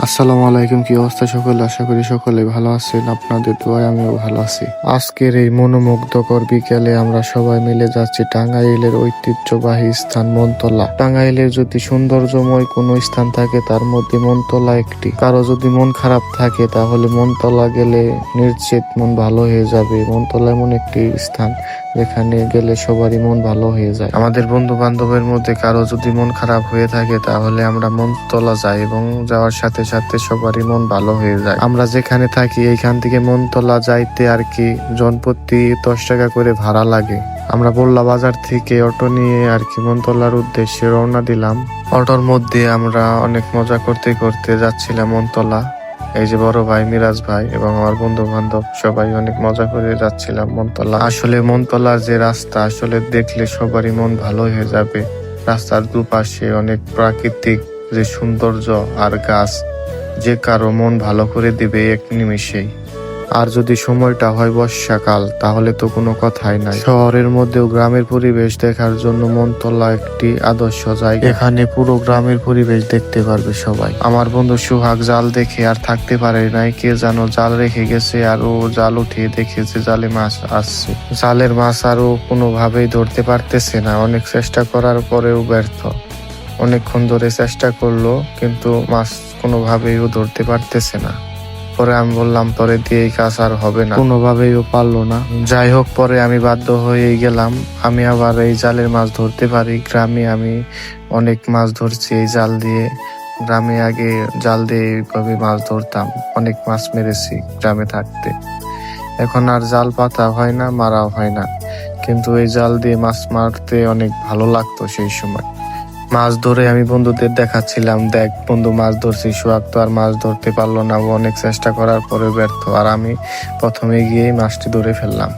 আসসালামু আলাইকুম। কি অবস্থা সকলে? আশা করি সকলে ভালো আছেন। আপনাদের দোয়ায় আমিও ভালো আছি। আজকের এই মনোমুগ্ধকর বিকেলে আমরা সবাই মিলে যাচ্ছি টাঙ্গাইলের ঐতিহ্যবাহী স্থান মনতলা। টাঙ্গাইলের যদি সৌন্দর্যময় কোনো স্থান থাকে তার মধ্যে মনতলা একটি। কারো যদি মন খারাপ থাকে তাহলে মনতলা গেলে নিশ্চিত মন ভালো হয়ে যাবে। মনতলা এমন একটি স্থান যেখানে গেলে সবারই মন ভালো হয়ে যায়। আমাদের বন্ধু বান্ধবের মধ্যে কারো যদি মন খারাপ হয়ে থাকে তাহলে আমরা মনতলা যাই এবং যাওয়ার সাথে সাথে সবারই মন ভালো হয়ে যায়। আমরা যেখানে থাকি এইখান থেকে মনতলা যাইতে আর কি জনপ্রতি 10 টাকা করে ভাড়া লাগে। আমরা বল্লা বাজার থেকে অটো নিয়ে আর কি মনতলার উদ্দেশ্যে রওনা দিলাম। অটোর মধ্যে আমরা অনেক মজা করতে করতে যাচ্ছিলাম মনতলা। এই যে বড় ভাই মিরাজ ভাই এবং আমার বন্ধু বান্ধব সবাই অনেক মজা করে যাচ্ছিলাম মনতলা। আসলে মনতলার যে রাস্তা আসলে দেখলে সবারই মন ভালো হয়ে যাবে। রাস্তার দুপাশে অনেক প্রাকৃতিক যে সৌন্দর্য আর গাছ যে কারো মন ভালো করে দিবে এক নিমেষেই। আর যদি সময়টা হয় বর্ষাকাল তাহলে তো কোনো কথাই নাই। শহরের মধ্যেও গ্রামের পরিবেশ দেখার জন্য মনতলা একটি আদর্শ জায়গা। এখানে পুরো গ্রামের পরিবেশ দেখতে পারবে সবাই। আমার বন্ধু সুহাগ জাল দেখে আর থাকতে পারে নাই। কে যেন জাল রেখে গেছে আর ও জাল উঠিয়ে দেখেছে জালে মাছ আসছে। জালের মাছ আর ও কোনোভাবেই ধরতে পারতেছে না। অনেক চেষ্টা করার পরেও ব্যর্থ। অনেকক্ষণ ধরে চেষ্টা করলো কিন্তু মাছ কোনোভাবেই ও ধরতে পারতেছে না। পরে আমি বললাম তোরে দিয়ে এই কাজ আর হবে না, কোনোভাবেই ও পারলো না। যাই হোক পরে আমি বাধ্য হয়ে গেলাম। আমি আবার এই জালের মাছ ধরতে পারি। গ্রামে আমি অনেক মাছ ধরছি এই জাল দিয়ে। গ্রামে আগে জাল দিয়ে এইভাবে মাছ ধরতাম, অনেক মাছ মেরেছি গ্রামে থাকতে। এখন আর জাল পাতা হয় না, মারাও হয় না, কিন্তু এই জাল দিয়ে মাছ মারতে অনেক ভালো লাগতো সেই সময়। মাছ ধরে আমি বন্ধুদের দেখাচ্ছিলাম, দেখ বন্ধু মাছ ধরছি। সোহাগ তো আর মাছ ধরতে পারলো না, ও অনেক চেষ্টা করার পরে ব্যর্থ। আর আমি প্রথমে গিয়েই মাছটি ধরে ফেললাম।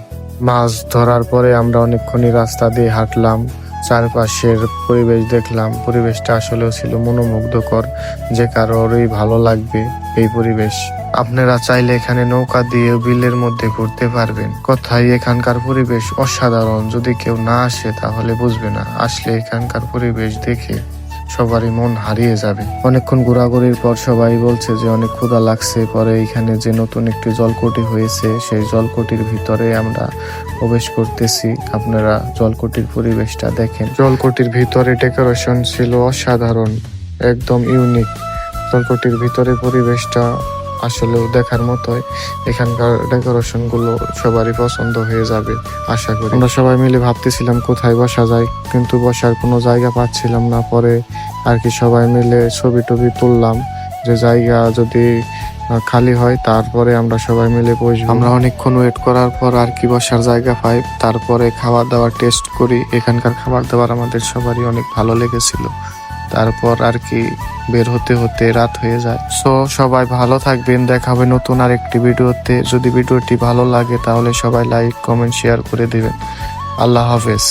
মাছ ধরার পরে আমরা অনেকক্ষণই রাস্তা দিয়ে হাঁটলাম, চারপাশের পরিবেশ দেখলাম। পরিবেশটা আসলেও ছিল মনোমুগ্ধকর, যে কারোরই ভালো লাগবে এই পরিবেশ। আপনারা চাইলে এখানে নৌকা দিয়ে বিলের মধ্যে ঘুরতে পারবেন। কথাই এখানকার পরিবেশ অসাধারণ। যদি কেউ না আসে তাহলে বুঝবে না, আসলে এখানকার পরিবেশ দেখে সবারই মন হারিয়ে যাবে। অনেকক্ষণ ঘোরাঘুরির পর সবাই বলছে যে অনেক ক্ষুধা লাগছে। পরে এখানে যে নতুন একটি জলকুটি হয়েছে সেই জলকুটির ভিতরে আমরা প্রবেশ করতেছি। আপনারা জলকুটির পরিবেশটা দেখেন। জলকুটির ভিতরে ডেকোরেশন ছিল অসাধারণ, একদম ইউনিক। জলকুটির ভিতরে পরিবেশটা আসলেও দেখার মতোই। এখানকার ডেকোরেশন গুলো সবারই পছন্দ হয়ে যাবে আশা করি। আমরা সবাই মিলে ভাবতেছিলাম কোথায় বসা যায়, কিন্তু বসার কোনো জায়গা পাচ্ছিলাম না। পরে আর কি সবাই মিলে ছবি টবি তুললাম, যে জায়গা যদি খালি হয় তারপরে আমরা সবাই মিলে বসবো। আমরা অনেকক্ষণ ওয়েট করার পর আর কি বসার জায়গা পাই। তারপরে খাবার দাবার টেস্ট করি। এখানকার খাবার দাবার আমাদের সবারই অনেক ভালো লেগেছিল। তারপর আর কি বের হতে হতে রাত হয়ে যায়। সো সবাই ভালো থাকবেন, দেখা হবে নতুন আরেকটি ভিডিওতে। যদি ভিডিওটি ভালো লাগে তাহলে সবাই লাইক কমেন্ট শেয়ার করে দিবেন। আল্লাহ হাফেজ।